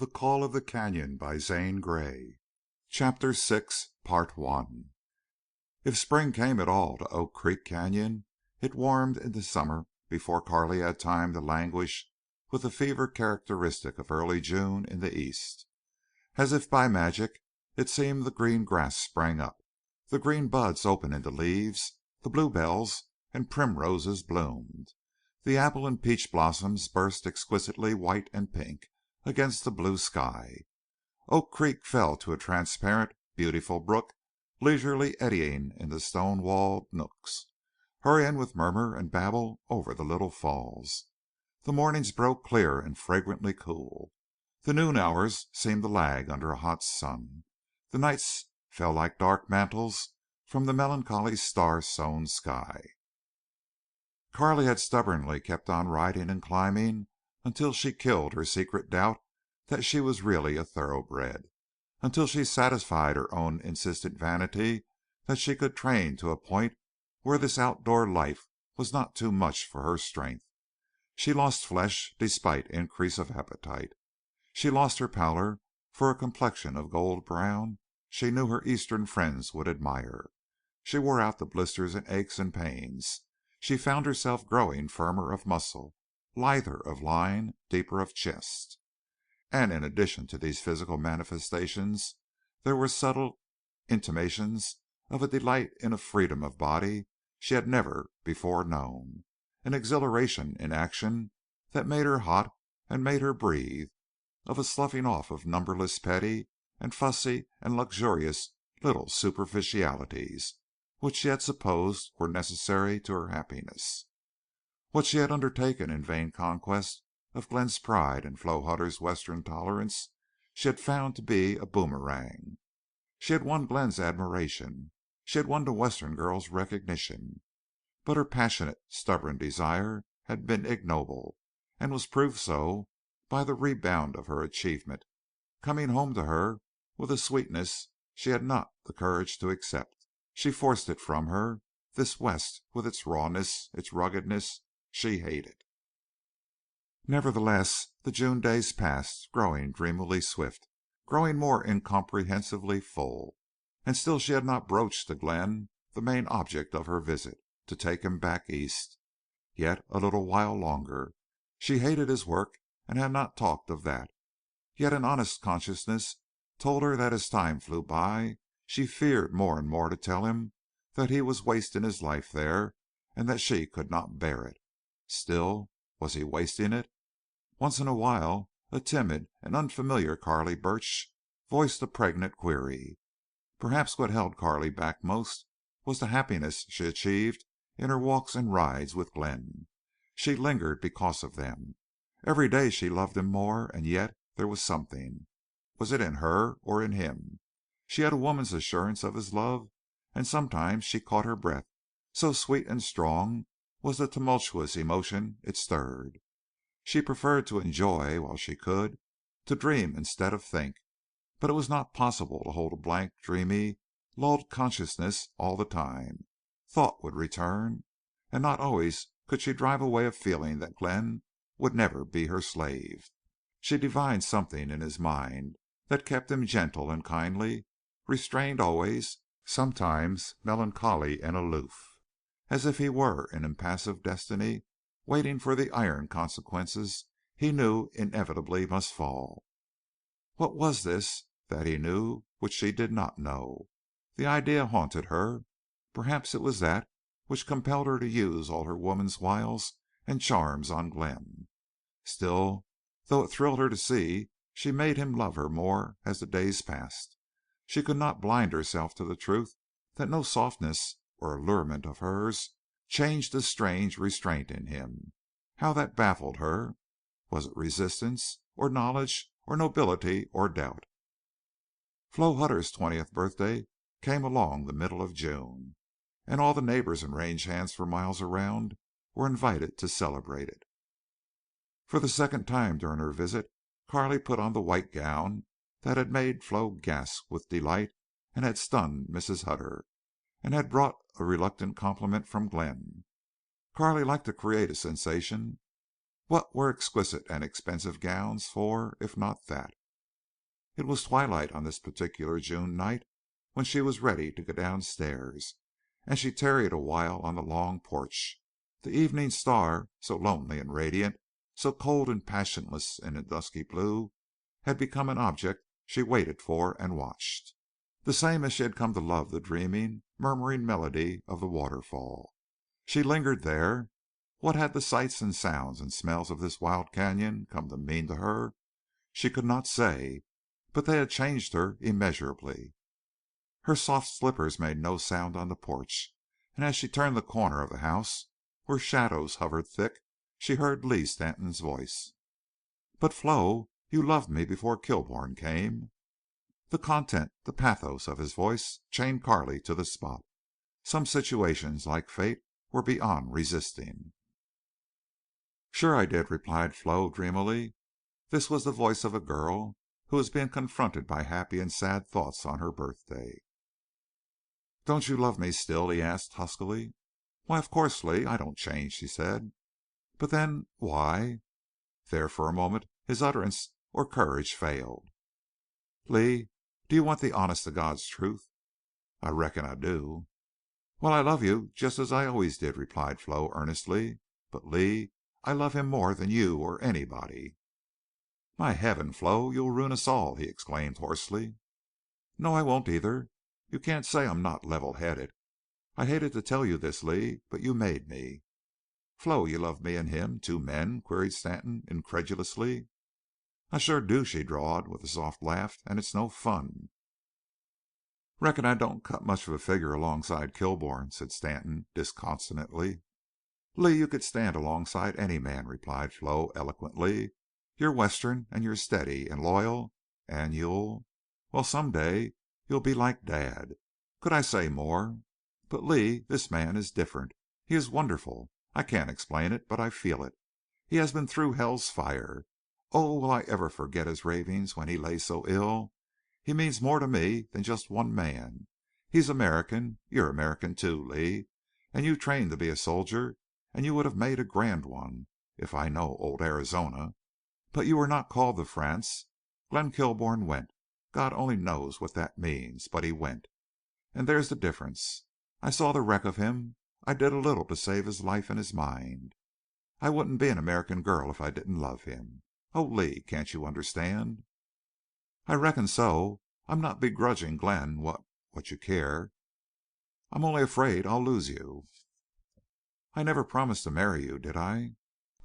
The Call of the Canyon by Zane Grey. Chapter 6, Part 1. If spring came at all to Oak Creek Canyon, it warmed into summer before Carley had time to languish with the fever characteristic of early June in the East. As if by magic, it seemed the green grass sprang up, the green buds opened into leaves, the bluebells and primroses bloomed. The apple and peach blossoms burst exquisitely white and pink against the blue sky. Oak Creek fell to a transparent, beautiful brook, leisurely eddying in the stone-walled nooks, hurrying with murmur and babble over the little falls. The mornings broke clear and fragrantly cool. The noon hours seemed to lag under a hot sun. The nights fell like dark mantles from the melancholy star-sown sky. Carley had stubbornly kept on riding and climbing until she killed her secret doubt that she was really a thoroughbred, until she satisfied her own insistent vanity that she could train to a point where this outdoor life was not too much for her strength. She lost flesh despite increase of appetite. She lost her pallor for a complexion of gold brown she knew her Eastern friends would admire. She wore out the blisters and aches and pains. She found herself growing firmer of muscle, lither of line, deeper of chest. And in addition to these physical manifestations, there were subtle intimations of a delight in a freedom of body she had never before known, an exhilaration in action that made her hot and made her breathe, of a sloughing off of numberless petty and fussy and luxurious little superficialities which she had supposed were necessary to her happiness. What she had undertaken in vain conquest of Glenn's pride and Flo Hutter's Western tolerance she had found to be a boomerang. She had won Glenn's admiration. She had won the Western girl's recognition. But her passionate, stubborn desire had been ignoble, and was proved so by the rebound of her achievement, coming home to her with a sweetness she had not the courage to accept. She forced it from her. This West, with its rawness, its ruggedness, she hated. Nevertheless, the June days passed, growing dreamily swift, growing more incomprehensibly full. And still she had not broached to Glenn the main object of her visit, to take him back East. Yet a little while longer. She hated his work and had not talked of that. Yet an honest consciousness told her that as time flew by she feared more and more to tell him that he was wasting his life there and that she could not bear it. Still, was he wasting it? Once in a while a timid and unfamiliar Carley Burch voiced a pregnant query. Perhaps what held Carley back most was the happiness she achieved in her walks and rides with Glenn. She lingered because of them. Every day she loved him more, and yet there was something. Was it in her or in him? She had a woman's assurance of his love, and sometimes she caught her breath, so sweet and strong was the tumultuous emotion it stirred. She preferred to enjoy while she could, to dream instead of think. But it was not possible to hold a blank, dreamy, lulled consciousness all the time. Thought would return, and not always could she drive away a feeling that Glenn would never be her slave. She divined something in his mind that kept him gentle and kindly, restrained always, sometimes melancholy and aloof, as if he were an impassive destiny waiting for the iron consequences he knew inevitably must fall. What was this that he knew which she did not know? The idea haunted her. Perhaps it was that which compelled her to use all her woman's wiles and charms on Glenn. Still, though it thrilled her to see, she made him love her more as the days passed. She could not blind herself to the truth that no softness or allurement of hers changed the strange restraint in him. How that baffled her! Was it resistance, or knowledge, or nobility, or doubt? Flo Hutter's 20th birthday came along the middle of June, and all the neighbors and range hands for miles around were invited to celebrate it. For the second time during her visit Carley put on the white gown that had made Flo gasp with delight and had stunned Mrs. Hutter, and had brought a reluctant compliment from Glenn. Carley liked to create a sensation. What were exquisite and expensive gowns for if not that? It was twilight on this particular June night when she was ready to go downstairs, and she tarried a while on the long porch. The evening star, so lonely and radiant, so cold and passionless in a dusky blue, had become an object she waited for and watched. The same as she had come to love the dreaming, murmuring melody of the waterfall. She lingered there. What had the sights and sounds and smells of this wild canyon come to mean to her? She could not say, but they had changed her immeasurably. Her soft slippers made no sound on the porch, and as she turned the corner of the house, where shadows hovered thick, she heard Lee Stanton's voice. "But Flo, you loved me before Kilbourne came." The content, the pathos of his voice chained Carley to the spot. Some situations, like fate, were beyond resisting. "Sure I did," replied Flo, dreamily. This was the voice of a girl who was being confronted by happy and sad thoughts on her birthday. "Don't you love me still?" he asked, huskily. "Why, of course, Lee. I don't change," she said. "But then why?" There for a moment his utterance or courage failed. "Lee, do you want the honest to God's truth?" "I reckon I do." "Well, I love you just as I always did," replied Flo, earnestly. "But, Lee, I love him more than you or anybody." "My heaven, Flo, you'll ruin us all!" he exclaimed, hoarsely. "No, I won't either. You can't say I'm not level-headed. I hated to tell you this, Lee, but you made me." "Flo, you love me and him, two men?" queried Stanton, incredulously. "I sure do," she drawled, with a soft laugh. "And it's no fun." "Reckon I don't cut much of a figure alongside Kilbourne," said Stanton, disconsolately. "Lee, you could stand alongside any man," replied Flo, eloquently. "You're Western, and you're steady and loyal, and you'll some day you'll be like Dad. Could I say more? But, Lee, this man is different. He is wonderful. I can't explain it, but I feel it. He has been through hell's fire. Oh, will I ever forget his ravings when he lay so ill? He means more to me than just one man. He's American. You're American, too, Lee. And you trained to be a soldier, and you would have made a grand one, if I know old Arizona. But you were not called to France. Glenn Kilbourne went. God only knows what that means, but he went. And there's the difference. I saw the wreck of him. I did a little to save his life and his mind. I wouldn't be an American girl if I didn't love him. Oh, Lee, can't you understand?" "I reckon so. I'm not begrudging Glenn what you care. I'm only afraid I'll lose you." "I never promised to marry you, did I?"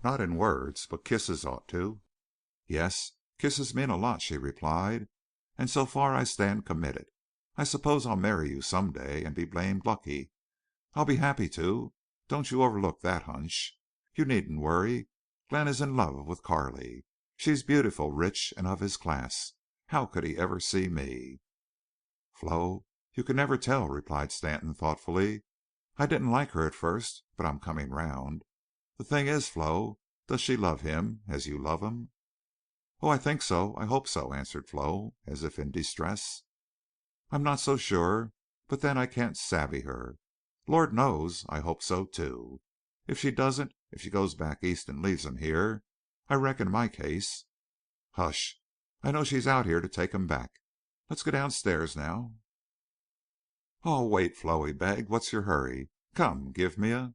"Not in words, but kisses ought to." "Yes, kisses mean a lot," she replied. "And so far I stand committed. I suppose I'll marry you some day and be blamed lucky. I'll be happy to. Don't you overlook that hunch. You needn't worry. Glenn is in love with Carley. She's beautiful, rich, and of his class. How could he ever see me?" "Flo, you can never tell," replied Stanton, thoughtfully. "I didn't like her at first, but I'm coming round. The thing is, Flo, does she love him as you love him?" "Oh, I think so. I hope so," answered Flo, as if in distress. "I'm not so sure. But then I can't savvy her. Lord knows I hope so, too. If she doesn't, if she goes back East and leaves him here, I reckon my case—" "Hush! I know she's out here to take him back. Let's go downstairs now." "Oh, wait, Flo," he begged. "What's your hurry? Come, give me a—"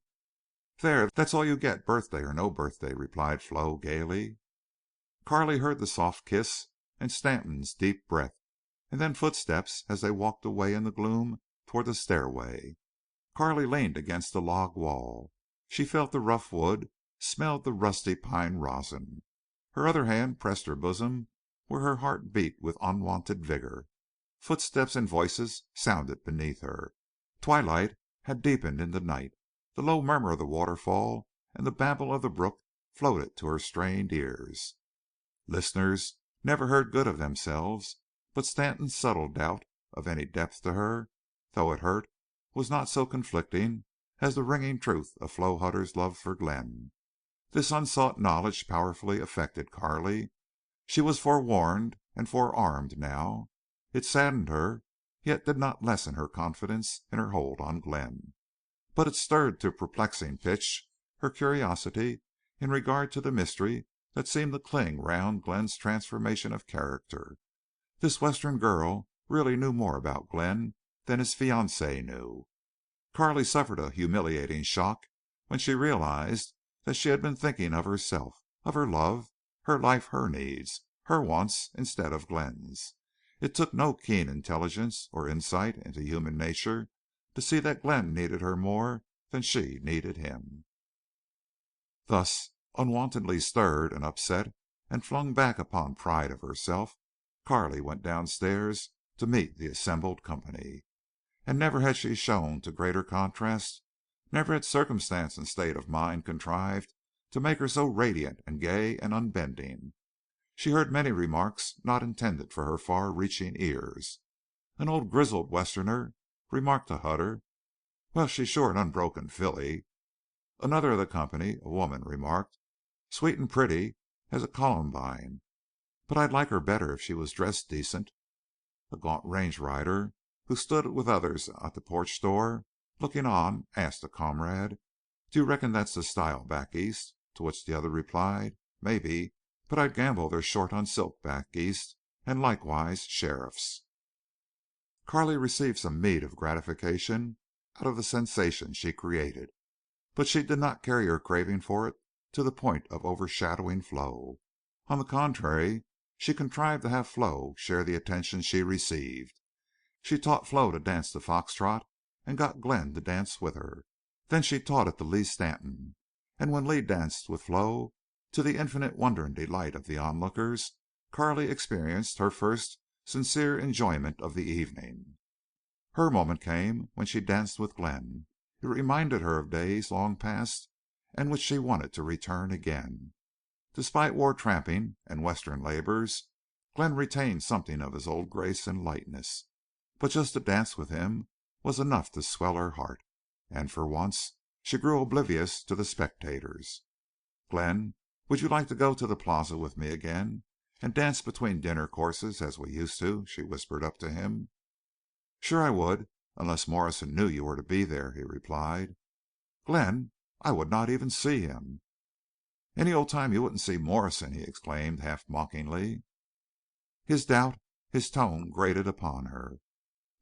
"There, that's all you get, birthday or no birthday," replied Flo, gaily. Carley heard the soft kiss and Stanton's deep breath, and then footsteps as they walked away in the gloom toward the stairway. Carley leaned against the log wall. She felt the rough wood, smelled the rusty pine rosin. Her other hand pressed her bosom where her heart beat with unwonted vigor. Footsteps and voices sounded beneath her. Twilight had deepened into night. The low murmur of the waterfall and the babble of the brook floated to her strained ears. Listeners never heard good of themselves, but Stanton's subtle doubt of any depth to her, though it hurt, was not so conflicting as the ringing truth of Flo Hutter's love for Glenn. This unsought knowledge powerfully affected Carley. She was forewarned and forearmed now. It saddened her, yet did not lessen her confidence in her hold on Glenn. But it stirred to perplexing pitch her curiosity in regard to the mystery that seemed to cling round Glenn's transformation of character. This Western girl really knew more about Glenn than his fiancé knew. Carley suffered a humiliating shock when she realized that she had been thinking of herself, of her love, her life, her needs, her wants, instead of Glenn's. It took no keen intelligence or insight into human nature to see that Glenn needed her more than she needed him. Thus, unwontedly stirred and upset and flung back upon pride of herself, Carley went downstairs to meet the assembled company. And never had she shown to greater contrast, never had circumstance and state of mind contrived to make her so radiant and gay and unbending. She heard many remarks not intended for her far-reaching ears. An old grizzled Westerner remarked to Hutter, "Well, she's sure an unbroken filly." Another of the company, a woman, remarked, "Sweet and pretty as a columbine, but I'd like her better if she was dressed decent." A gaunt range rider, who stood with others at the porch door, looking on, asked a comrade, "Do you reckon that's the style back East?" To which the other replied, "Maybe, but I'd gamble they're short on silk back East, and likewise sheriffs." Carley received some meed of gratification out of the sensation she created, but she did not carry her craving for it to the point of overshadowing Flo. On the contrary, she contrived to have Flo share the attention she received. She taught Flo to dance the fox trot and got Glenn to dance with her. Then she taught it to Lee Stanton. And when Lee danced with Flo, to the infinite wonder and delight of the onlookers, Carley experienced her first sincere enjoyment of the evening. Her moment came when she danced with Glenn. It reminded her of days long past and which she wanted to return again. Despite war tramping and Western labors, Glenn retained something of his old grace and lightness. But just to dance with him was enough to swell her heart, and for once she grew oblivious to the spectators. "Glenn, would you like to go to the plaza with me again and dance between dinner courses as we used to?" she whispered up to him. "Sure I would, unless Morrison knew you were to be there," he replied. "Glenn, I would not even see him." "Any old time you wouldn't see Morrison!" he exclaimed, half mockingly. His doubt, his tone grated upon her.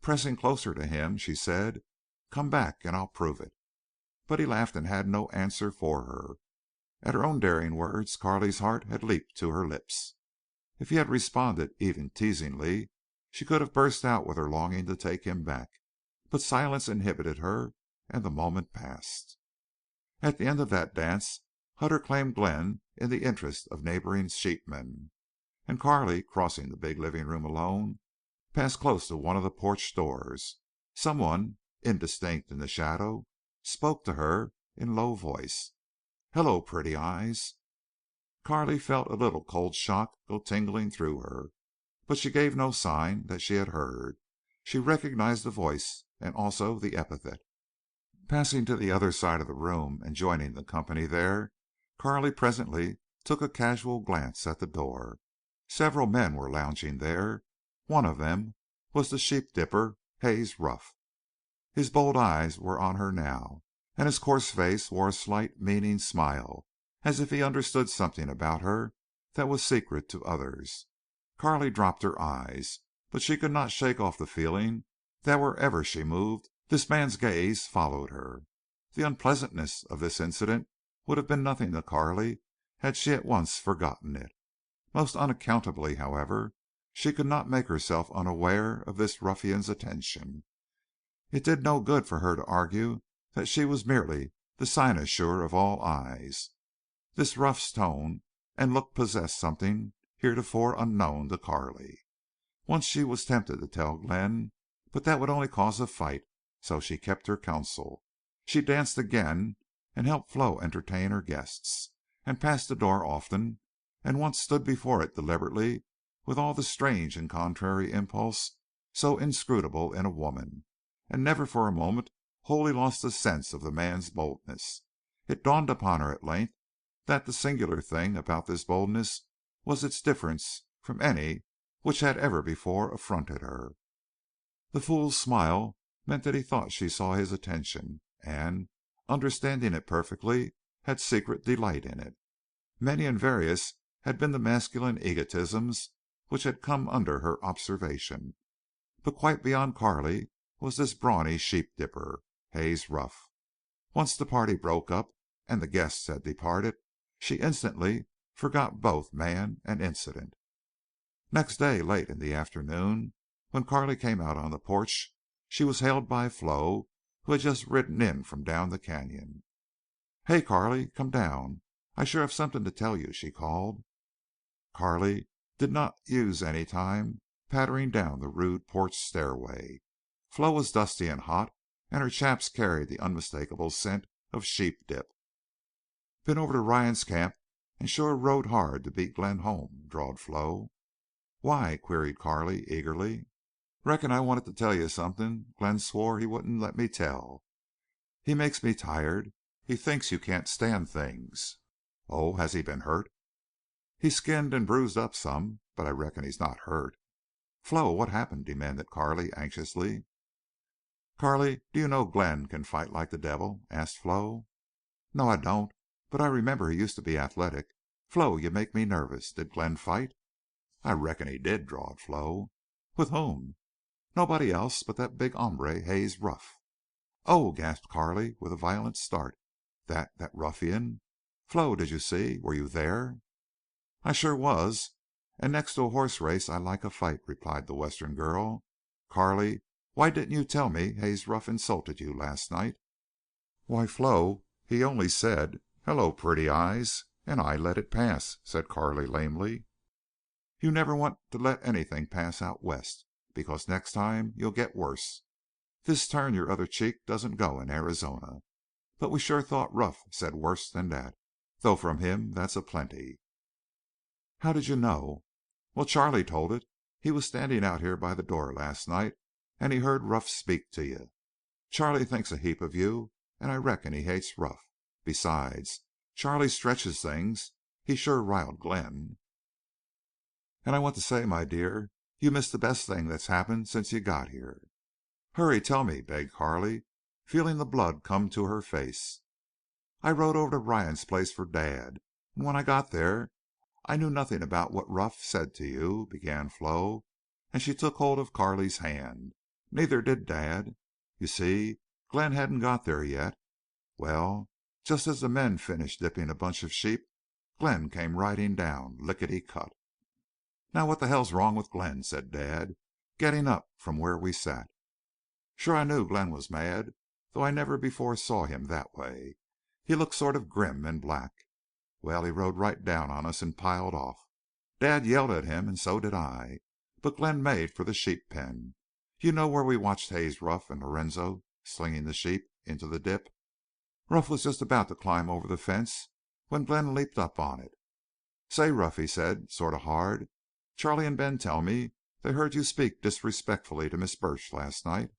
Pressing closer to him, she said, "Come back and I'll prove it." But he laughed and had no answer for her. At her own daring words Carley's heart had leaped to her lips. If he had responded even teasingly, she could have burst out with her longing to take him back. But silence inhibited her, and the moment passed. At the end of that dance Hutter claimed Glenn in the interest of neighboring sheepmen, and Carley, crossing the big living room alone, passed close to one of the porch doors. Someone, indistinct in the shadow, spoke to her in low voice. "Hello, Pretty Eyes." Carley felt a little cold shock go tingling through her, but she gave no sign that she had heard. She recognized the voice and also the epithet. Passing to the other side of the room and joining the company there, Carley presently took a casual glance at the door. Several men were lounging there. One of them was the sheep dipper, Haze Ruff. His bold eyes were on her now, and his coarse face wore a slight, meaning smile, as if he understood something about her that was secret to others. Carley dropped her eyes, but she could not shake off the feeling that wherever she moved this man's gaze followed her. The unpleasantness of this incident would have been nothing to Carley had she at once forgotten it. Most unaccountably, however, she could not make herself unaware of this ruffian's attention. It did no good for her to argue that she was merely the cynosure of all eyes. This Ruff's tone and look possessed something heretofore unknown to Carley. Once she was tempted to tell Glenn, but that would only cause a fight, so she kept her counsel. She danced again and helped Flo entertain her guests, and passed the door often, and once stood before it deliberately with all the strange and contrary impulse so inscrutable in a woman, and never for a moment wholly lost the sense of the man's boldness. It dawned upon her at length that the singular thing about this boldness was its difference from any which had ever before affronted her. The fool's smile meant that he thought she saw his attention, and, understanding it perfectly, had secret delight in it. Many and various had been the masculine egotisms which had come under her observation. But quite beyond Carley was this brawny sheep dipper, Haze Ruff. Once the party broke up and the guests had departed, she instantly forgot both man and incident. Next day, late in the afternoon, when Carley came out on the porch, she was hailed by Flo, who had just ridden in from down the canyon. "Hey, Carley, come down. I sure have something to tell you," she called. Carley did not use any time pattering down the rude porch stairway. Flo was dusty and hot, and her chaps carried the unmistakable scent of sheep dip. "Been over to Ryan's camp and sure rode hard to beat Glenn home," drawled Flo. "Why?" queried Carley eagerly. "Reckon I wanted to tell you something Glenn swore he wouldn't let me tell. He makes me tired. He thinks you can't stand things." "Oh, has he been hurt?" "He's skinned and bruised up some, but I reckon he's not hurt." "Flo, what happened?" demanded Carley anxiously. "Carley, do you know Glenn can fight like the devil?" asked Flo. "No, I don't. But I remember he used to be athletic. Flo, you make me nervous. Did Glenn fight?" "I reckon he did," drawled Flo. "With whom?" "Nobody else but that big hombre, Haze Ruff." "Oh!" gasped Carley, with a violent start. "That ruffian! Flo, did you see? Were you there?" "I sure was. And next to a horse race I like a fight," replied the Western girl. "Carley, why didn't you tell me Haze Ruff insulted you last night?" "Why, Flo, he only said, 'Hello, pretty eyes,' and I let it pass," said Carley lamely. "You never want to let anything pass out West, because next time you'll get worse. This turn your other cheek doesn't go in Arizona. But we sure thought Ruff said worse than that, though from him that's a plenty." "How did you know?" "Well, Charley told it. He was standing out here by the door last night, and he heard Ruff speak to you. Charley thinks a heap of you, and I reckon he hates Ruff. Besides, Charley stretches things. He sure riled Glenn." "And I want to say, my dear, you missed the best thing that's happened since you got here." "Hurry, tell me," begged Carley, feeling the blood come to her face. "I rode over to Ryan's place for Dad, and when I got there I knew nothing about what Ruff said to you," began Flo, and she took hold of Carley's hand. "Neither did Dad. You see, Glenn hadn't got there yet. Well, just as the men finished dipping a bunch of sheep, Glenn came riding down, lickety-cut." "Now what the hell's wrong with Glenn?" said Dad, getting up from where we sat. "Shore I knew Glenn was mad, though I never before saw him that way. He looked sort of grim and black. Well, he rode right down on us and piled off. Dad yelled at him, and so did I. But Glenn made for the sheep pen. You know where we watched Haze Ruff and Lorenzo slinging the sheep into the dip. Ruff was just about to climb over the fence when Glenn leaped up on it. 'Say, Ruff,' he said, sort of hard, 'Charley and Ben tell me they heard you speak disrespectfully to Miss Burch last night.'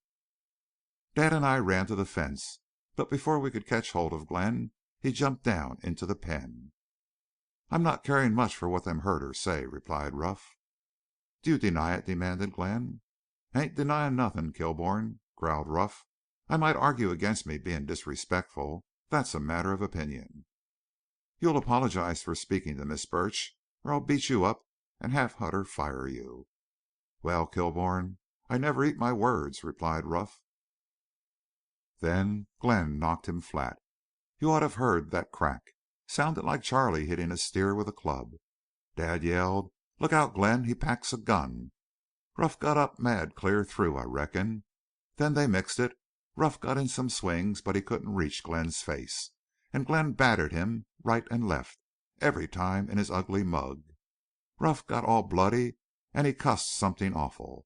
Dad and I ran to the fence, but before we could catch hold of Glenn he jumped down into the pen." "I'm not caring much for what them herders say," replied Ruff. "Do you deny it?" demanded Glenn. "Ain't denying nothing, Kilbourne," growled Ruff. "I might argue against me being disrespectful. That's a matter of opinion." "You'll apologize for speaking to Miss Burch, or I'll beat you up and have Hutter fire you." "Well, Kilbourne, I never eat my words," replied Ruff. Then Glenn knocked him flat. You ought to have heard that crack. Sounded like Charley hitting a steer with a club. Dad yelled, "Look out, Glenn! He packs a gun!" Ruff got up mad clear through, I reckon. Then they mixed it. Ruff got in some swings, but he couldn't reach Glenn's face. And Glenn battered him right and left, every time in his ugly mug. Ruff got all bloody, and he cussed something awful.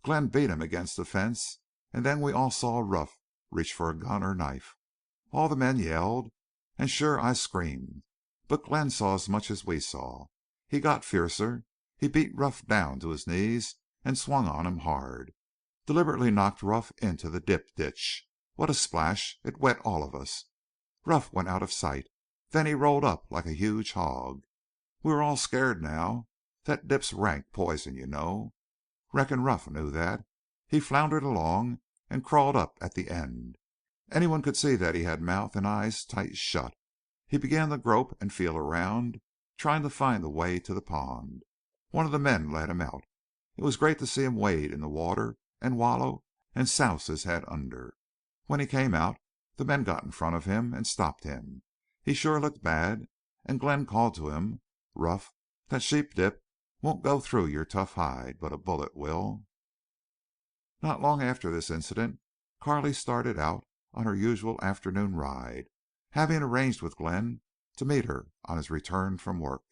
Glenn beat him against the fence, and then we all saw Ruff reach for a gun or knife. All the men yelled, and sure I screamed. But Glenn saw as much as we saw. He got fiercer. He beat Ruff down to his knees and swung on him hard. Deliberately knocked Ruff into the dip ditch. What a splash! It wet all of us. Ruff went out of sight. Then he rolled up like a huge hog. We were all scared now. That dip's rank poison, you know. Reckon Ruff knew that. He floundered along and crawled up at the end. Anyone could see that he had mouth and eyes tight shut. He began to grope and feel around, trying to find the way to the pond. One of the men led him out. It was great to see him wade in the water and wallow and souse his head under. When he came out, the men got in front of him and stopped him. He sure looked bad, and Glenn called to him, "Rough, that sheep dip won't go through your tough hide, but a bullet will." Not long after this incident, Carley started out on her usual afternoon ride, having arranged with Glenn to meet her on his return from work.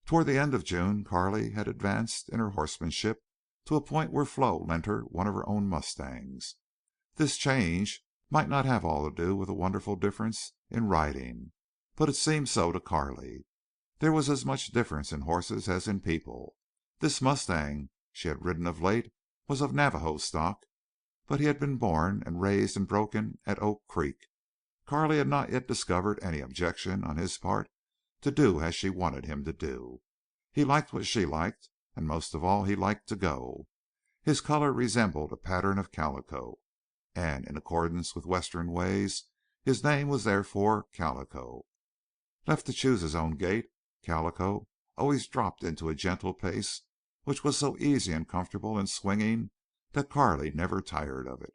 Toward the end of June Carley had advanced in her horsemanship to a point where Flo lent her one of her own mustangs. This change might not have all to do with a wonderful difference in riding, but it seemed so to Carley. There was as much difference in horses as in people. This mustang she had ridden of late was of Navajo stock, but he had been born and raised and broken at Oak Creek. Carley had not yet discovered any objection on his part to do as she wanted him to do. He liked what she liked, and most of all he liked to go. His color resembled a pattern of calico, and in accordance with Western ways his name was therefore Calico. Left to choose his own gait, Calico always dropped into a gentle pace which was so easy and comfortable and swinging that Carley never tired of it.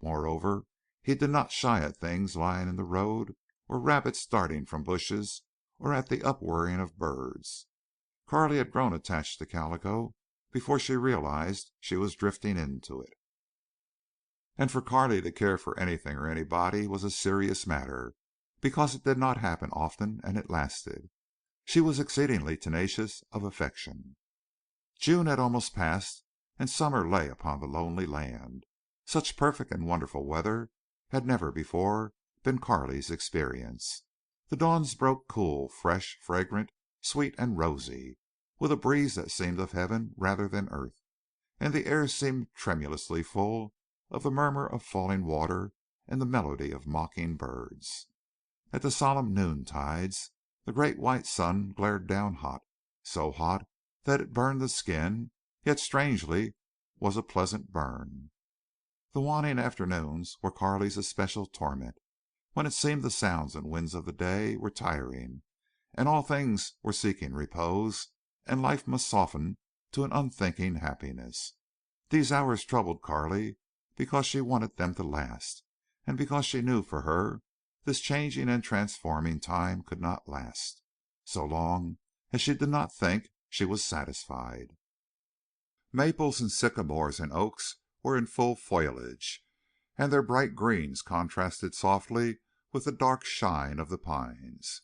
Moreover, he did not shy at things lying in the road, or rabbits darting from bushes, or at the upwhirring of birds. Carley had grown attached to Calico before she realized she was drifting into it. And for Carley to care for anything or anybody was a serious matter, because it did not happen often and it lasted. She was exceedingly tenacious of affection. June had almost passed, and summer lay upon the lonely land. Such perfect and wonderful weather had never before been Carley's experience. The dawns broke cool, fresh, fragrant, sweet, and rosy, with a breeze that seemed of heaven rather than earth, and the air seemed tremulously full of the murmur of falling water and the melody of mocking birds. At the solemn noontides the great white sun glared down hot, so hot that it burned the skin, yet strangely was a pleasant burn. The waning afternoons were Carley's especial torment, when it seemed the sounds and winds of the day were tiring, and all things were seeking repose, and life must soften to an unthinking happiness. These hours troubled Carley because she wanted them to last, and because she knew for her this changing and transforming time could not last. So long as she did not think, she was satisfied. Maples and sycamores and oaks were in full foliage, and their bright greens contrasted softly with the dark shine of the pines.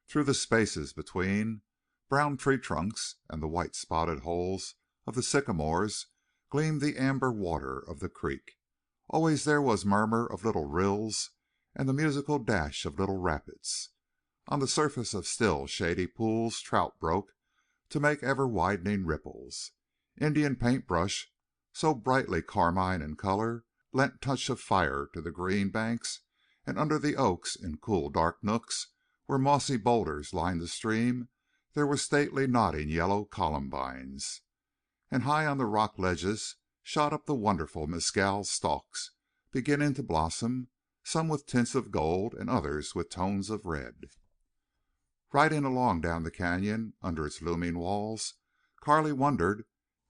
Through the spaces between brown tree trunks and the white spotted holes of the sycamores gleamed the amber water of the creek. Always there was murmur of little rills and the musical dash of little rapids. On the surface of still, shady pools trout broke to make ever-widening ripples. Indian paintbrush, so brightly carmine in color, lent touch of fire to the green banks, and under the oaks, in cool, dark nooks where mossy boulders lined the stream, there were stately nodding yellow columbines. And high on the rock ledges shot up the wonderful mescal stalks, beginning to blossom, some with tints of gold and others with tones of red. Riding along down the canyon under its looming walls, Carley wondered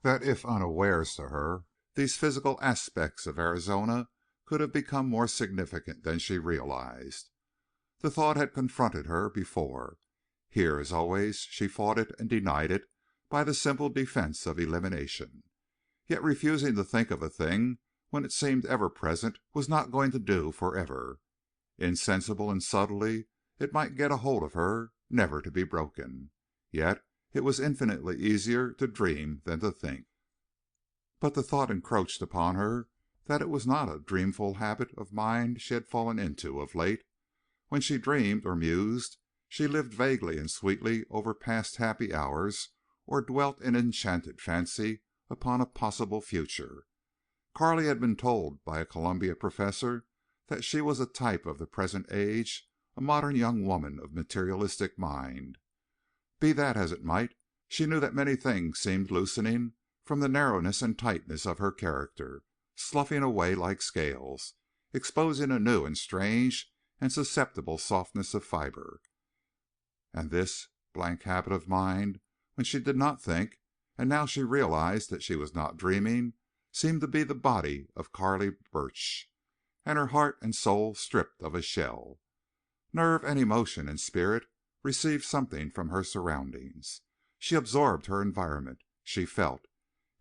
that if unawares to her, these physical aspects of Arizona could have become more significant than she realized. The thought had confronted her before. Here, as always, she fought it and denied it by the simple defense of elimination. Yet refusing to think of a thing when it seemed ever present was not going to do forever. Insensibly and subtly it might get a hold of her, never to be broken. Yet it was infinitely easier to dream than to think. But the thought encroached upon her that it was not a dreamful habit of mind she had fallen into of late. When she dreamed or mused, she lived vaguely and sweetly over past happy hours, or dwelt in enchanted fancy upon a possible future. Carley had been told by a Columbia professor that she was a type of the present age, a modern young woman of materialistic mind. Be that as it might, she knew that many things seemed loosening from the narrowness and tightness of her character, sloughing away like scales, exposing a new and strange and susceptible softness of fiber. And this blank habit of mind when she did not think, and now she realized that she was not dreaming, seemed to be the body of Carley Burch, and her heart and soul stripped of a shell. Nerve and emotion and spirit received something from her surroundings. She absorbed her environment. She felt.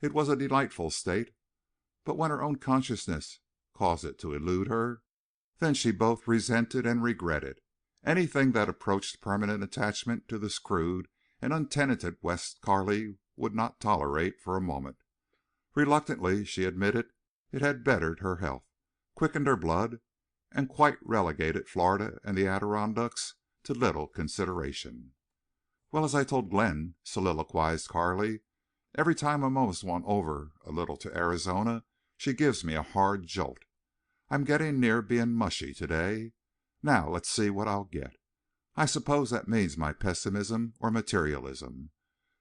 It was a delightful state, but when her own consciousness caused it to elude her, then she both resented and regretted. Anything that approached permanent attachment to this crude and untenanted West Carley would not tolerate for a moment. Reluctantly she admitted it had bettered her health, quickened her blood, and quite relegated Florida and the Adirondacks to little consideration. "Well, as I told Glenn," soliloquized Carley, "every time I'm almost won over a little to Arizona she gives me a hard jolt. I'm getting near being mushy today. Now let's see what I'll get. I suppose that means my pessimism or materialism.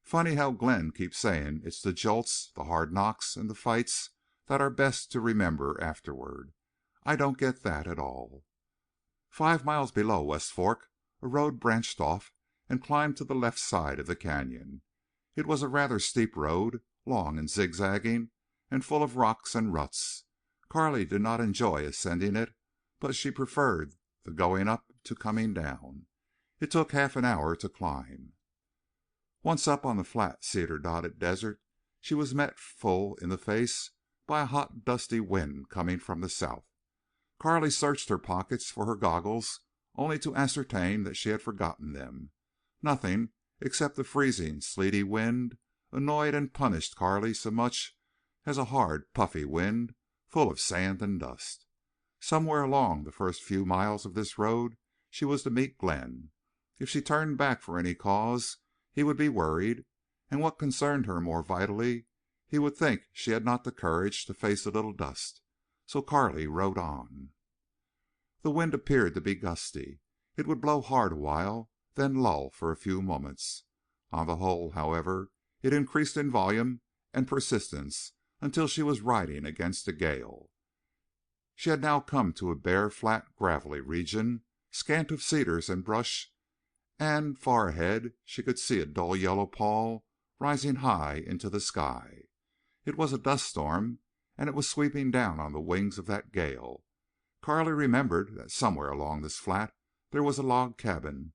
Funny how Glenn keeps saying it's the jolts, the hard knocks, and the fights that are best to remember afterward. I don't get that at all." 5 miles below West Fork a road branched off and climbed to the left side of the canyon. It was a rather steep road, long and zigzagging, and full of rocks and ruts. Carley did not enjoy ascending it, but she preferred the going up to coming down. It took half an hour to climb. Once up on the flat, cedar-dotted desert, she was met full in the face by a hot, dusty wind coming from the south. Carley searched her pockets for her goggles, only to ascertain that she had forgotten them. Nothing except the freezing, sleety wind annoyed and punished Carley so much as a hard, puffy wind full of sand and dust. Somewhere along the first few miles of this road she was to meet Glenn. If she turned back for any cause, he would be worried, and what concerned her more vitally, he would think she had not the courage to face a little dust. So Carley rode on. The wind appeared to be gusty. It would blow hard a while, then lull for a few moments. On the whole, however, it increased in volume and persistence until she was riding against a gale. She had now come to a bare, flat, gravelly region, scant of cedars and brush, and far ahead she could see a dull yellow pall rising high into the sky. It was a dust storm, and it was sweeping down on the wings of that gale. Carley remembered that somewhere along this flat there was a log cabin,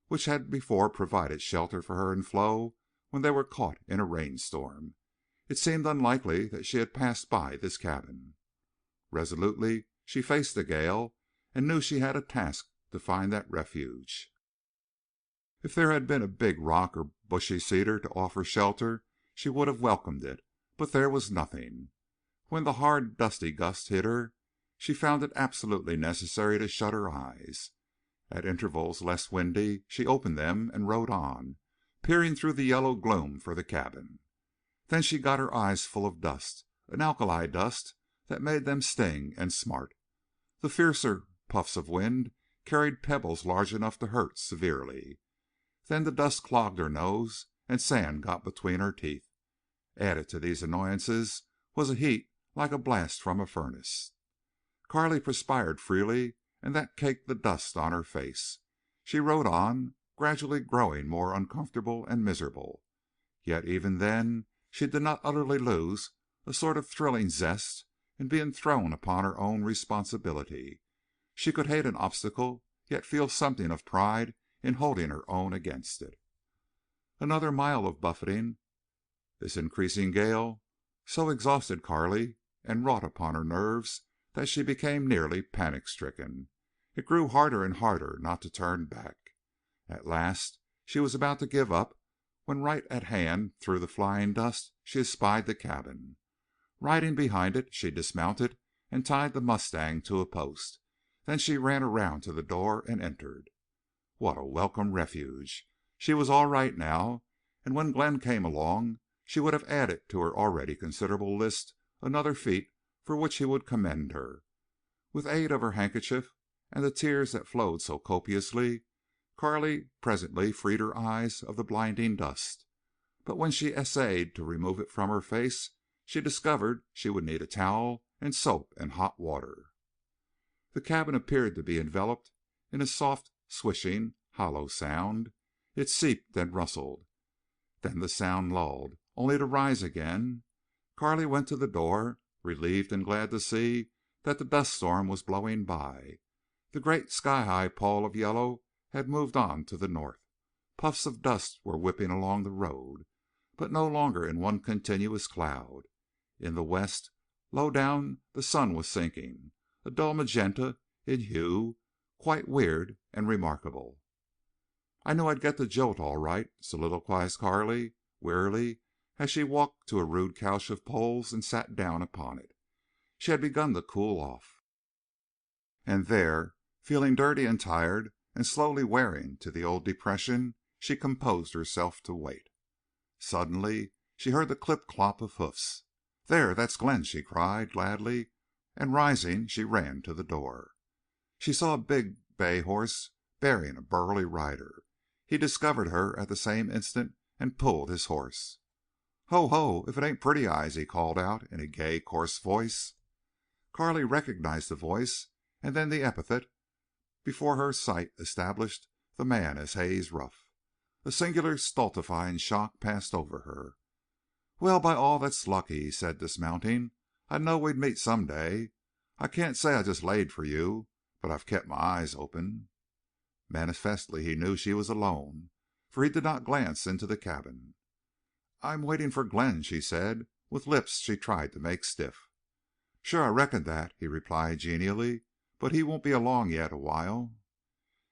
which had before provided shelter for her and Flo when they were caught in a rainstorm. It seemed unlikely that she had passed by this cabin. Resolutely she faced the gale and knew she had a task to find that refuge. If there had been a big rock or bushy cedar to offer shelter, she would have welcomed it, but there was nothing. When the hard, dusty gust hit her, she found it absolutely necessary to shut her eyes. At intervals less windy, she opened them and rode on, peering through the yellow gloom for the cabin. Then she got her eyes full of dust, an alkali dust that made them sting and smart. The fiercer puffs of wind carried pebbles large enough to hurt severely. Then the dust clogged her nose, and sand got between her teeth. Added to these annoyances was a heat like a blast from a furnace. Carley perspired freely, and that caked the dust on her face. She rode on, gradually growing more uncomfortable and miserable. Yet even then she did not utterly lose a sort of thrilling zest in being thrown upon her own responsibility. She could hate an obstacle, yet feel something of pride in holding her own against it. Another mile of buffeting. This increasing gale so exhausted Carley and wrought upon her nerves that she became nearly panic-stricken. It grew harder and harder not to turn back. At last she was about to give up when right at hand through the flying dust she espied the cabin. Riding behind it, she dismounted and tied the mustang to a post. Then she ran around to the door and entered. What a welcome refuge! She was all right now, and when Glenn came along she would have added to her already considerable list another feat for which he would commend her. With aid of her handkerchief and the tears that flowed so copiously, Carley presently freed her eyes of the blinding dust. But when she essayed to remove it from her face, she discovered she would need a towel and soap and hot water. The cabin appeared to be enveloped in a soft, swishing, hollow sound. It seeped and rustled. Then the sound lulled, only to rise again. Carley went to the door, relieved and glad to see that the dust storm was blowing by. The great sky-high pall of yellow had moved on to the north. Puffs of dust were whipping along the road, but no longer in one continuous cloud. In the west, low down, the sun was sinking, a dull magenta in hue, quite weird and remarkable. "I knew I'd get the jolt all right," soliloquized Carley, wearily, as she walked to a rude couch of poles and sat down upon it. She had begun to cool off, and there, feeling dirty and tired, and slowly wearing to the old depression, she composed herself to wait. Suddenly she heard the clip-clop of hoofs. "There, that's Glenn!" she cried, gladly, and rising, she ran to the door. She saw a big bay horse bearing a burly rider. He discovered her at the same instant and pulled his horse. "Ho, ho! If it ain't Pretty Eyes!" he called out in a gay, coarse voice. Carley recognized the voice and then the epithet. Before her sight established the man as Haze Ruff. A singular stultifying shock passed over her. "Well, by all that's lucky," he said, dismounting. "I knowed we'd meet some day. I can't say I just laid for you, but I've kept my eyes open." Manifestly he knew she was alone, for he did not glance into the cabin. "I'm waiting for Glenn," she said, with lips she tried to make stiff. "Shore I reckoned that," he replied, genially. "But he won't be along yet a while."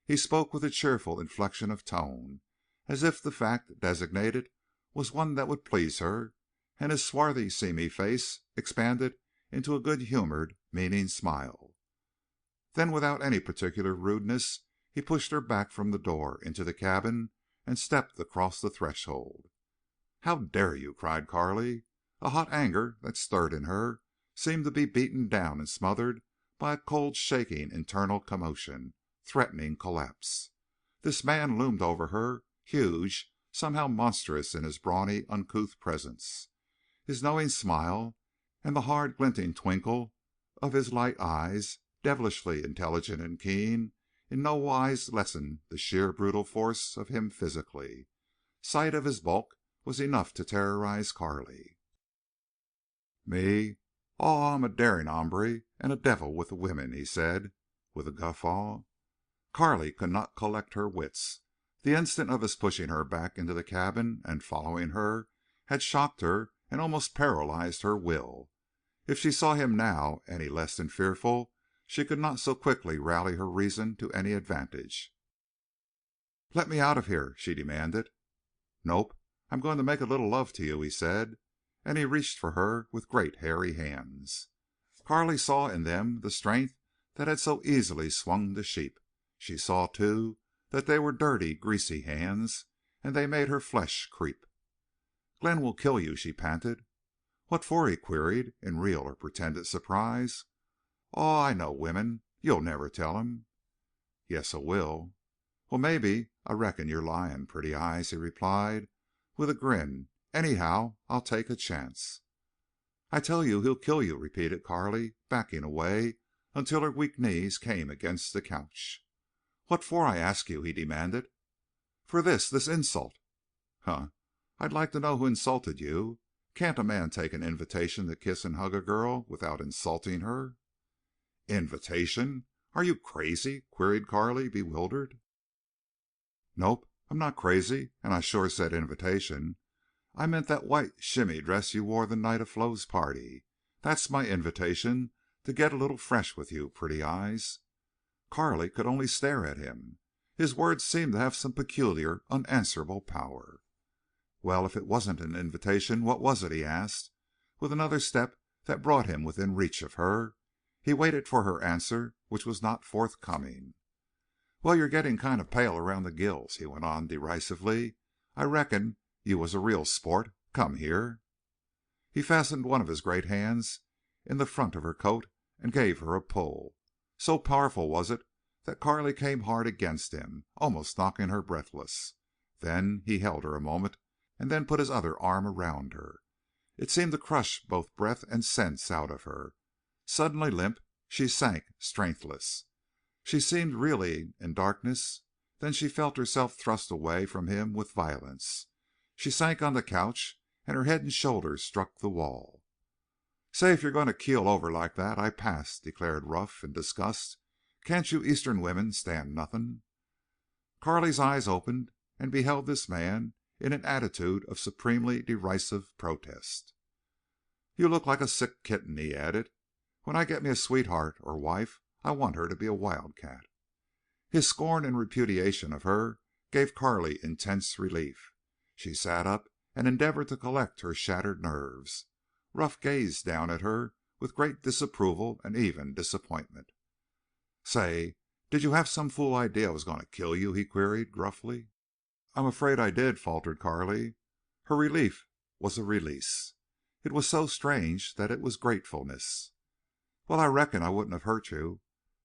He spoke with a cheerful inflection of tone, as if the fact designated was one that would please her, and his swarthy, seamy face expanded into a good-humored, meaning smile. Then, without any particular rudeness, he pushed her back from the door into the cabin and stepped across the threshold. "How dare you!" cried Carley. A hot anger that stirred in her seemed to be beaten down and smothered by a cold, shaking internal commotion, threatening collapse. This man loomed over her, huge, somehow monstrous in his brawny, uncouth presence. His knowing smile and the hard, glinting twinkle of his light eyes, devilishly intelligent and keen, in no wise lessened the sheer brutal force of him physically. Sight of his bulk was enough to terrorize Carley. "Me? Oh, I'm a daring hombre and a devil with the women," he said, with a guffaw. Carley could not collect her wits. The instant of his pushing her back into the cabin and following her had shocked her and almost paralyzed her will. If she saw him now any less than fearful, she could not so quickly rally her reason to any advantage. "Let me out of here," she demanded. "Nope. I'm going to make a little love to you," he said, and he reached for her with great hairy hands. Carley saw in them the strength that had so easily swung the sheep. She saw, too, that they were dirty, greasy hands, and they made her flesh creep. "Glenn will kill you," she panted. "What for?" he queried, in real or pretended surprise. "Aw, I know women. You'll never tell him." "Yes, I will." "Well, maybe. I reckon you're lying, Pretty Eyes," he replied, with a grin. "Anyhow, I'll take a chance." "I tell you he'll kill you," repeated Carley, backing away until her weak knees came against the couch. "What for, I ask you?" he demanded. "For this insult." "Huh! I'd like to know who insulted you. Can't a man take an invitation to kiss and hug a girl without insulting her?" "Invitation? Are you crazy?" queried Carley, bewildered. "Nope. I'm not crazy. And I shore said invitation. I meant that white shimmy dress you wore the night of Flo's party. That's my invitation to get a little fresh with you, Pretty Eyes." Carley could only stare at him. His words seemed to have some peculiar, unanswerable power. "Well, if it wasn't an invitation, what was it?" he asked, with another step that brought him within reach of her. He waited for her answer, which was not forthcoming. "Well, you're getting kind of pale around the gills," he went on, derisively. "I reckon you was a real sport. Come here." He fastened one of his great hands in the front of her coat and gave her a pull. So powerful was it that Carley came hard against him, almost knocking her breathless. Then he held her a moment and then put his other arm around her. It seemed to crush both breath and sense out of her. Suddenly limp, she sank strengthless. She seemed reeling in darkness. Then she felt herself thrust away from him with violence. She sank on the couch, and her head and shoulders struck the wall. "Say, if you're going to keel over like that, I pass," declared Ruff in disgust. "Can't you Eastern women stand nothing?" Carley's eyes opened and beheld this man in an attitude of supremely derisive protest. "You look like a sick kitten," he added. "When I get me a sweetheart or wife I want her to be a wildcat." His scorn and repudiation of her gave Carley intense relief. She sat up and endeavored to collect her shattered nerves. Ruff gazed down at her with great disapproval and even disappointment. "Say, did you have some fool idea I was going to kill you?" he queried, gruffly. "I'm afraid I did," faltered Carley. Her relief was a release. It was so strange that it was gratefulness. "Well, I reckon I wouldn't have hurt you.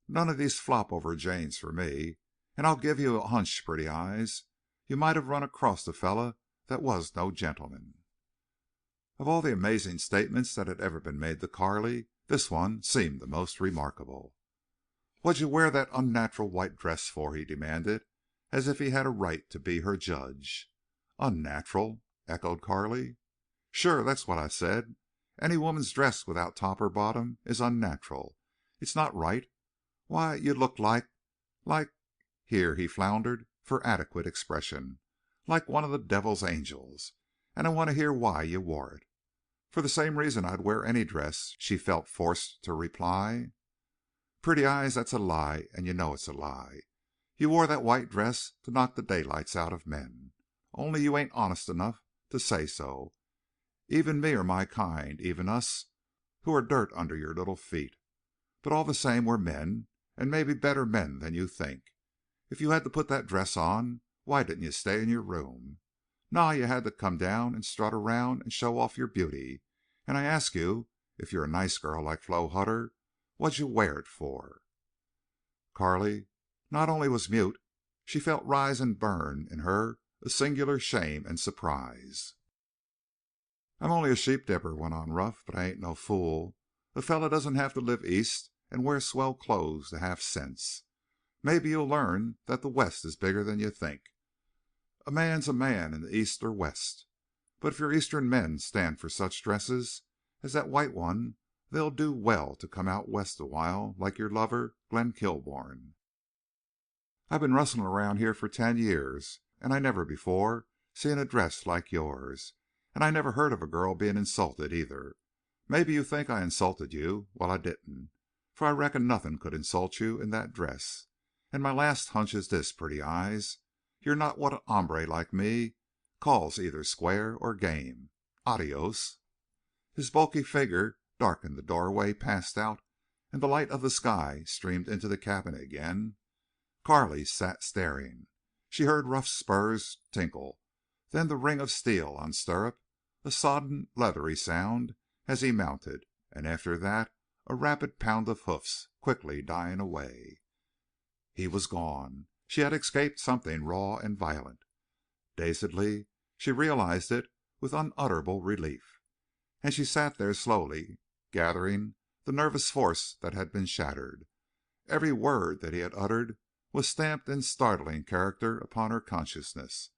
None of these flop over Janes for me. And I'll give you a hunch, Pretty Eyes. You might have run across a fella that was no gentleman." Of all the amazing statements that had ever been made to Carley, this one seemed the most remarkable. "What'd you wear that unnatural white dress for?" he demanded, as if he had a right to be her judge. "Unnatural?" echoed Carley. "Sure, that's what I said. Any woman's dress without top or bottom is unnatural. It's not right. Why, you look like—" here he floundered for adequate expression, "like one of the devil's angels. And I want to hear why you wore it." "For the same reason I'd wear any dress," she felt forced to reply. "Pretty Eyes, that's a lie, and you know it's a lie. You wore that white dress to knock the daylights out of men. Only you ain't honest enough to say so. Even me or my kind, even us who are dirt under your little feet. But all the same we're men, and maybe better men than you think. If you had to put that dress on, why didn't you stay in your room? No, you had to come down and strut around and show off your beauty. And I ask you, if you're a nice girl like Flo Hutter, what'd you wear it for?" Carley not only was mute, she felt rise and burn in her a singular shame and surprise. "I'm only a sheep dipper," went on Ruff, "but I ain't no fool. A fella doesn't have to live East and wear swell clothes to have sense. Maybe you'll learn that the West is bigger than you think. A man's a man in the East or West. But if your Eastern men stand for such dresses as that white one they'll do well to come out West a while, like your lover, Glenn Kilbourne. I've been rustling around here for 10 years, and I never before seen a dress like yours. And I never heard of a girl being insulted either. Maybe you think I insulted you. Well, I didn't. For I reckon nothing could insult you in that dress. And my last hunch is this, Pretty Eyes. You're not what a hombre like me calls either square or game. Adios." His bulky figure darkened the doorway, passed out, and the light of the sky streamed into the cabin again. Carley sat staring. She heard Ruff's spurs tinkle, then the ring of steel on stirrup, a sodden, leathery sound as he mounted, and after that a rapid pound of hoofs, quickly dying away. He was gone. She had escaped something raw and violent. Dazedly she realized it with unutterable relief. And she sat there slowly gathering the nervous force that had been shattered. Every word that he had uttered was stamped in startling character upon her consciousness.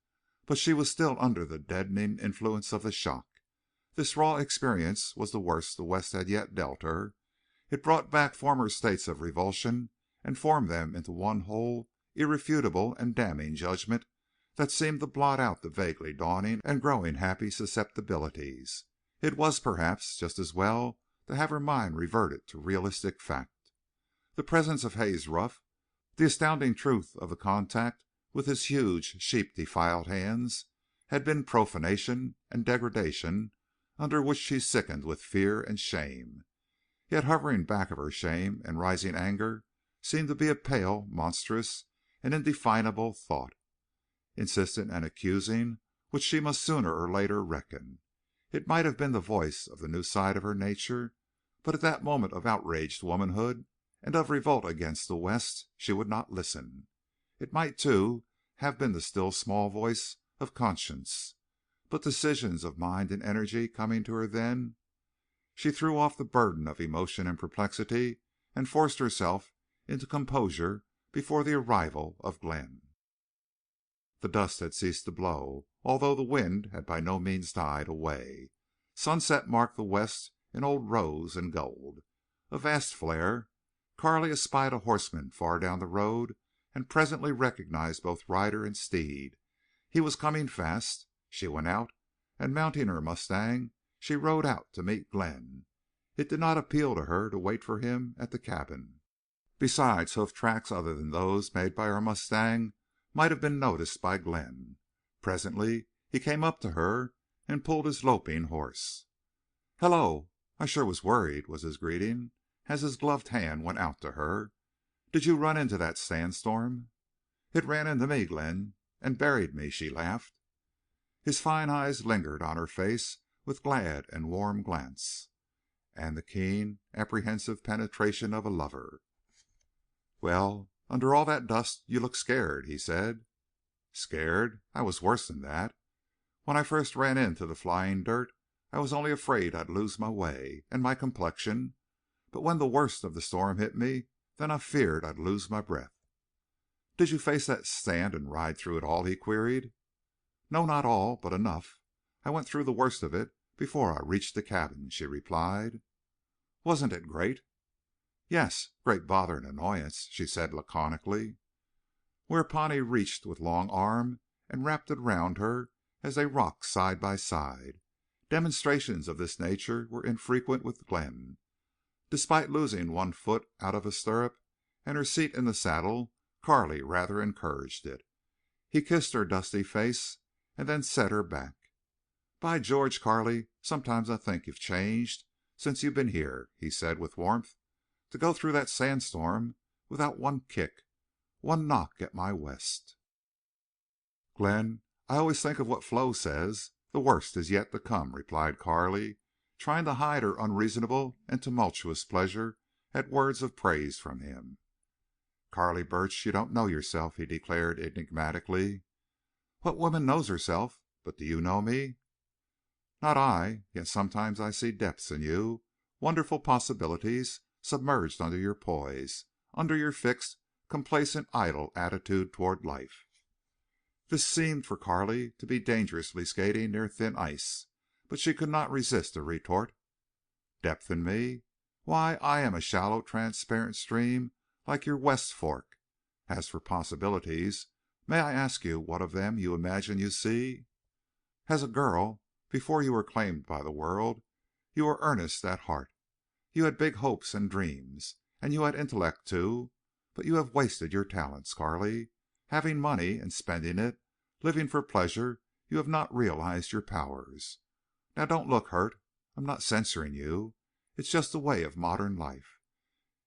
But she was still under the deadening influence of the shock. This raw experience was the worst the West had yet dealt her. It brought back former states of revulsion and formed them into one whole, irrefutable and damning judgment that seemed to blot out the vaguely dawning and growing happy susceptibilities. It was, perhaps, just as well to have her mind reverted to realistic fact. The presence of Haze Ruff, the astounding truth of the contact with his huge, sheep-defiled hands, had been profanation and degradation under which she sickened with fear and shame. Yet hovering back of her shame and rising anger seemed to be a pale, monstrous, and indefinable thought, insistent and accusing, which she must sooner or later reckon. It might have been the voice of the new side of her nature, but at that moment of outraged womanhood and of revolt against the West she would not listen. It might, too, have been the still small voice of conscience. But decisions of mind and energy coming to her then, she threw off the burden of emotion and perplexity and forced herself into composure before the arrival of Glenn. The dust had ceased to blow. although the wind had by no means died away. Sunset marked the west in old rose and gold. A vast flare. Carley espied a horseman far down the road and presently recognized both rider and steed. He was coming fast. She went out, and mounting her mustang, she rode out to meet Glenn. It did not appeal to her to wait for him at the cabin. Besides, hoof tracks other than those made by her mustang might have been noticed by Glenn. Presently he came up to her and pulled his loping horse. "Hello! I sure was worried," was his greeting, as his gloved hand went out to her. "Did you run into that sandstorm?" "It ran into me, Glenn, and buried me," she laughed. His fine eyes lingered on her face with glad and warm glance, and the keen, apprehensive penetration of a lover. "Well, under all that dust you look scared," he said. "Scared? I was worse than that. When I first ran into the flying dirt I was only afraid I'd lose my way and my complexion. But when the worst of the storm hit me, then I feared I'd lose my breath." "Did you face that sand and ride through it all?" he queried. "No, not all, but enough. I went through the worst of it before I reached the cabin," she replied. "Wasn't it great?" "Yes, great bother and annoyance," she said laconically. Whereupon he reached with long arm and wrapped it round her as they rocked side by side. Demonstrations of this nature were infrequent with Glenn. Despite losing one foot out of a stirrup and her seat in the saddle, Carley rather encouraged it. He kissed her dusty face and then set her back. "By George, Carley, sometimes I think you've changed since you've been here," he said with warmth. "To go through that sandstorm without one kick, one knock at my West." "Glenn, I always think of what Flo says. The worst is yet to come," replied Carley, trying to hide her unreasonable and tumultuous pleasure at words of praise from him. "Carley Burch, you don't know yourself," he declared enigmatically. "What woman knows herself? But do you know me?" "Not I. Yet sometimes I see depths in you, wonderful possibilities submerged under your poise, under your fixed, complacent, idle attitude toward life." This seemed for Carley to be dangerously skating near thin ice, but she could not resist a retort. "Depth in me? Why, I am a shallow, transparent stream like your West Fork. As for possibilities, may I ask you what of them you imagine you see? As a girl, before you were claimed by the world, you were earnest at heart. You had big hopes and dreams, and you had intellect, too. But you have wasted your talents, Carley. Having money and spending it, living for pleasure, you have not realized your powers. Now don't look hurt. I'm not censuring you. It's just the way of modern life.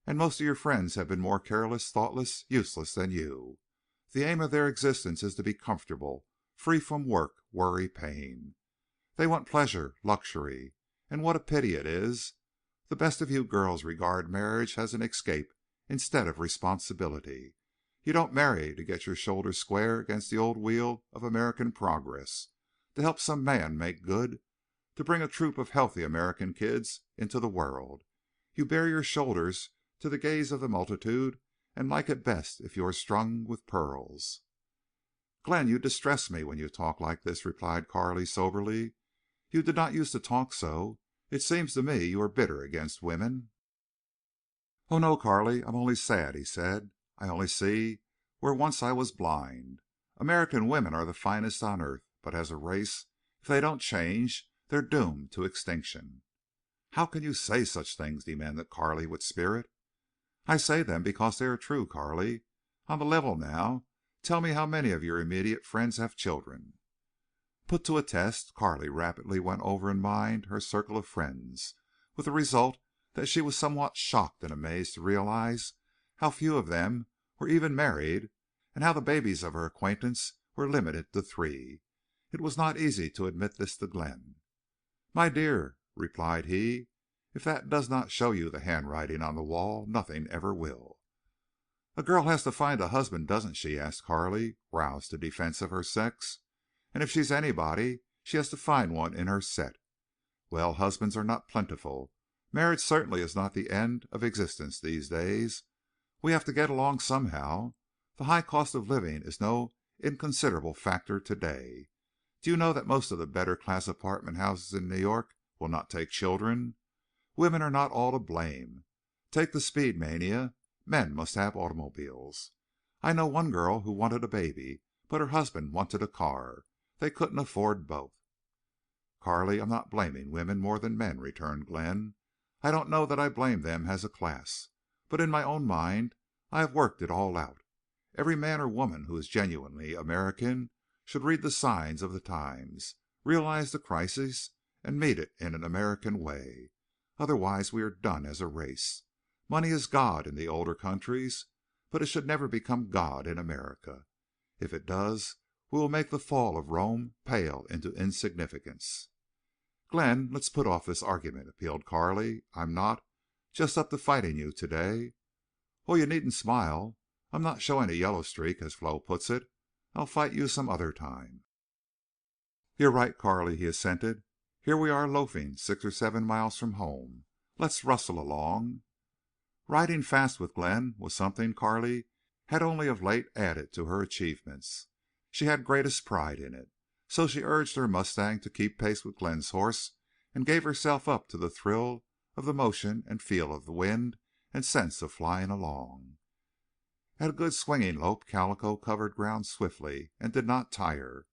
And most of your friends have been more careless, thoughtless, useless than you. The aim of their existence is to be comfortable, free from work, worry, pain. They want pleasure, luxury. And what a pity it is. The best of you girls regard marriage as an escape instead of responsibility. You don't marry to get your shoulders square against the old wheel of American progress, to help some man make good, to bring a troop of healthy American kids into the world. You bare your shoulders to the gaze of the multitude and like it best if you are strung with pearls." "Glenn, you distress me when you talk like this," replied Carley soberly. "You did not used to talk so. It seems to me you are bitter against women." "Oh no, Carley, I'm only sad," he said. "I only see where once I was blind. American women are the finest on earth, but as a race, if they don't change, they're doomed to extinction." "How can you say such things?" demanded Carley with spirit. "I say them because they are true, Carley. On the level now, tell me how many of your immediate friends have children?" Put to a test, Carley rapidly went over in mind her circle of friends, with the result that she was somewhat shocked and amazed to realize how few of them were even married and how the babies of her acquaintance were limited to 3. It was not easy to admit this to Glenn. "My dear," replied he, "if that does not show you the handwriting on the wall, nothing ever will." "A girl has to find a husband, doesn't she?" asked Carley, roused to defense of her sex. "And if she's anybody, she has to find one in her set. Well, husbands are not plentiful. Marriage certainly is not the end of existence these days. We have to get along somehow. The high cost of living is no inconsiderable factor to day. Do you know that most of the better class apartment houses in New York will not take children? Women are not all to blame. Take the speed mania. Men must have automobiles. I know one girl who wanted a baby, but her husband wanted a car. They couldn't afford both. Carley, I'm not blaming women more than men, returned Glenn. I don't know that I blame them as a class. But in my own mind I have worked it all out. Every man or woman who is genuinely American should read the signs of the times, realize the crisis, and meet it in an American way. Otherwise we are done as a race. Money is God in the older countries, but it should never become God in America. If it does, we will make the fall of Rome pale into insignificance. Glenn, let's put off this argument, appealed Carley. I'm not just up to fighting you today. Oh, you needn't smile. I'm not showing a yellow streak, as Flo puts it. I'll fight you some other time. You're right, Carley, he assented. Here we are loafing 6 or 7 miles from home. Let's rustle along. Riding fast with Glenn was something Carley had only of late added to her achievements. She had greatest pride in it. So she urged her mustang to keep pace with Glenn's horse and gave herself up to the thrill of the motion and feel of the wind and sense of flying along. At a good swinging lope Calico covered ground swiftly and did not tire.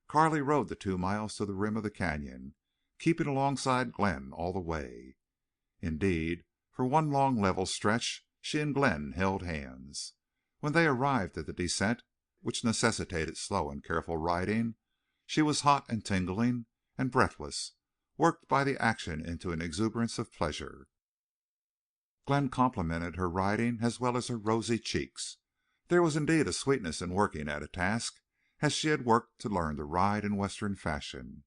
Carley rode the 2 miles to the rim of the canyon, keeping alongside Glenn all the way. Indeed, for one long level stretch she and Glenn held hands. When they arrived at the descent, which necessitated slow and careful riding, she was hot and tingling and breathless, worked by the action into an exuberance of pleasure. Glenn complimented her riding as well as her rosy cheeks. There was indeed a sweetness in working at a task as she had worked to learn to ride in Western fashion.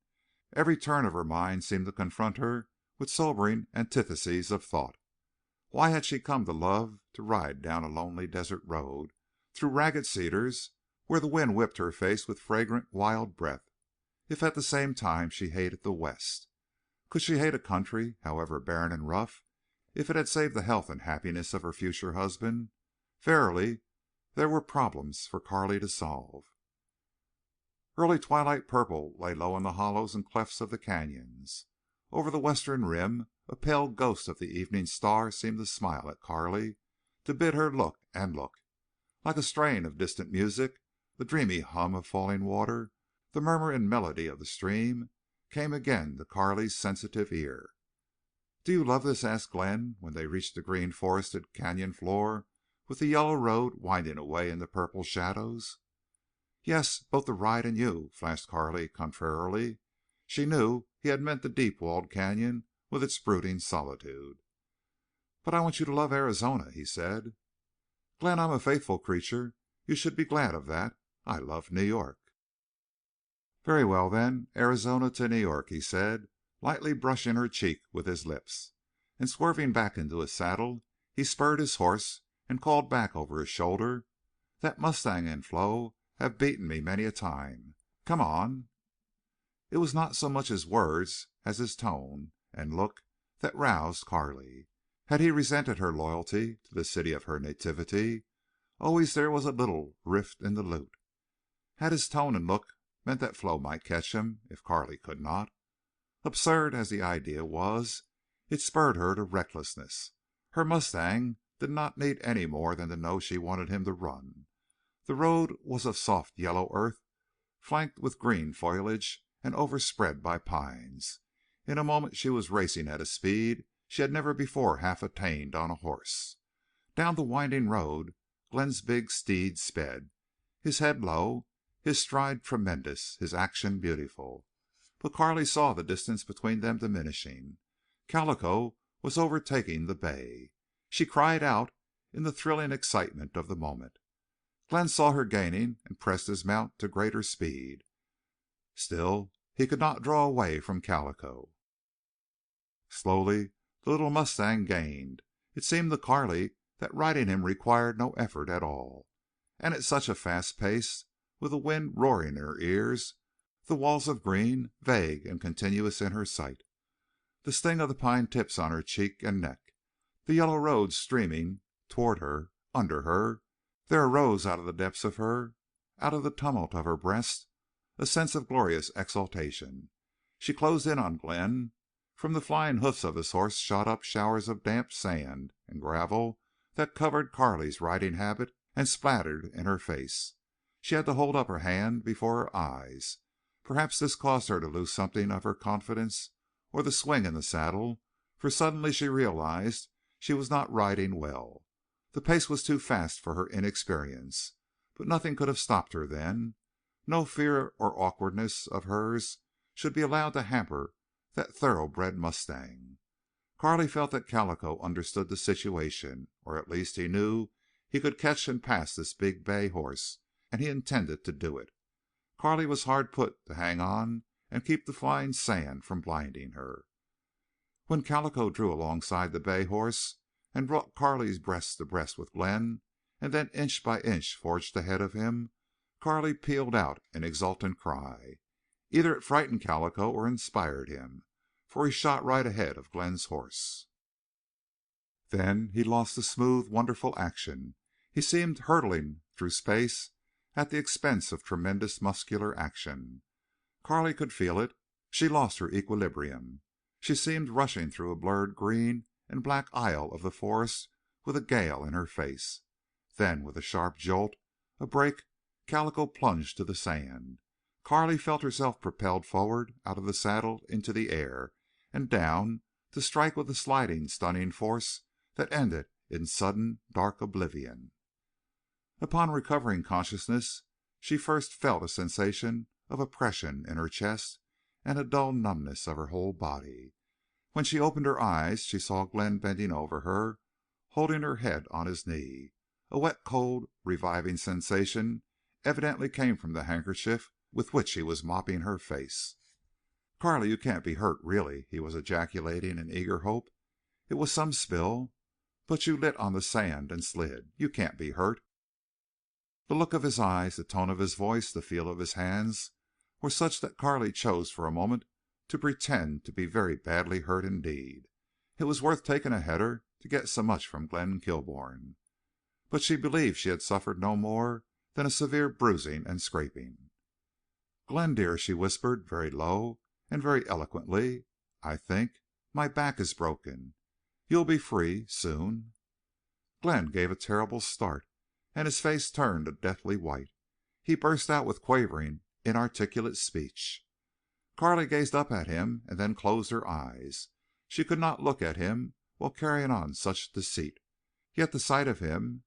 Every turn of her mind seemed to confront her with sobering antitheses of thought. Why had she come to love to ride down a lonely desert road, through ragged cedars, where the wind whipped her face with fragrant, wild breath, if at the same time she hated the West? Could she hate a country, however barren and rough, if it had saved the health and happiness of her future husband? Verily, there were problems for Carley to solve. Early twilight purple lay low in the hollows and clefts of the canyons. Over the western rim a pale ghost of the evening star seemed to smile at Carley, to bid her look and look. Like a strain of distant music, the dreamy hum of falling water, the murmur and melody of the stream, came again to Carley's sensitive ear. "Do you love this?" asked Glenn, when they reached the green forested canyon floor, with the yellow road winding away in the purple shadows. "Yes, both the ride and you," flashed Carley contrarily. She knew he had meant the deep-walled canyon with its brooding solitude. "But I want you to love Arizona," he said. "Glenn, I'm a faithful creature. You should be glad of that. I love New York." "Very well, then, Arizona to New York," he said, lightly brushing her cheek with his lips. And swerving back into his saddle, he spurred his horse and called back over his shoulder, "That mustang and Flo have beaten me many a time. Come on." It was not so much his words as his tone and look that roused Carley. Had he resented her loyalty to the city of her nativity? Always there was a little rift in the lute. Had his tone and look meant that Flo might catch him if Carley could not? Absurd as the idea was, it spurred her to recklessness. Her mustang did not need any more than to know she wanted him to run. The road was of soft yellow earth, flanked with green foliage and overspread by pines. In a moment she was racing at a speed she had never before half attained on a horse. Down the winding road Glenn's big steed sped, his head low, his stride tremendous, his action beautiful. But Carley saw the distance between them diminishing. Calico was overtaking the bay. She cried out in the thrilling excitement of the moment. Glenn saw her gaining and pressed his mount to greater speed. Still he could not draw away from Calico. Slowly the little mustang gained. It seemed to Carley that riding him required no effort at all. And at such a fast pace, with the wind roaring in her ears, the walls of green vague and continuous in her sight, the sting of the pine tips on her cheek and neck, the yellow road streaming toward her, under her, there arose out of the depths of her, out of the tumult of her breast, a sense of glorious exultation. She closed in on Glenn. From the flying hoofs of his horse shot up showers of damp sand and gravel that covered Carley's riding habit and splattered in her face. She had to hold up her hand before her eyes. Perhaps this caused her to lose something of her confidence or the swing in the saddle, for suddenly she realized she was not riding well. The pace was too fast for her inexperience. But nothing could have stopped her then. No fear or awkwardness of hers should be allowed to hamper that thoroughbred mustang. Carley felt that Calico understood the situation, or at least he knew he could catch and pass this big bay horse, and he intended to do it. Carley was hard put to hang on and keep the flying sand from blinding her. When Calico drew alongside the bay horse and brought Carley's breast to breast with Glenn, and then inch by inch forged ahead of him, Carley pealed out an exultant cry. Either it frightened Calico or inspired him, for he shot right ahead of Glenn's horse. Then he lost the smooth, wonderful action. He seemed hurtling through space at the expense of tremendous muscular action. Carley could feel it. She lost her equilibrium. She seemed rushing through a blurred green and black aisle of the forest with a gale in her face. Then, with a sharp jolt, a break, Calico plunged to the sand. Carley felt herself propelled forward out of the saddle into the air and down to strike with a sliding, stunning force that ended in sudden, dark oblivion. Upon recovering consciousness, she first felt a sensation of oppression in her chest and a dull numbness of her whole body. When she opened her eyes she saw Glenn bending over her, holding her head on his knee. A wet, cold, reviving sensation evidently came from the handkerchief with which he was mopping her face. "Carley, you can't be hurt, really," he was ejaculating in eager hope. "It was some spill. But you lit on the sand and slid. You can't be hurt." The look of his eyes, the tone of his voice, the feel of his hands were such that Carley chose for a moment to pretend to be very badly hurt indeed. It was worth taking a header to get so much from Glenn Kilbourne. But she believed she had suffered no more than a severe bruising and scraping. "Glenn, dear," she whispered, very low and very eloquently, "I think my back is broken. You'll be free soon." Glenn gave a terrible start, and his face turned a deathly white. He burst out with quavering, inarticulate speech. Carley gazed up at him and then closed her eyes. She could not look at him while carrying on such deceit. Yet the sight of him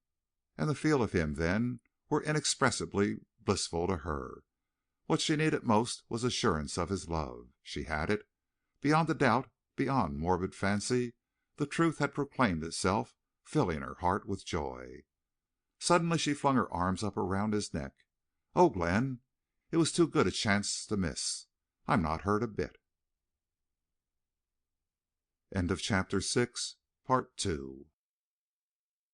and the feel of him then were inexpressibly blissful to her. What she needed most was assurance of his love. She had it. Beyond a doubt, beyond morbid fancy, the truth had proclaimed itself, filling her heart with joy. Suddenly she flung her arms up around his neck. "Oh, Glenn, it was too good a chance to miss. I'm not hurt a bit." End of chapter 6, part 2.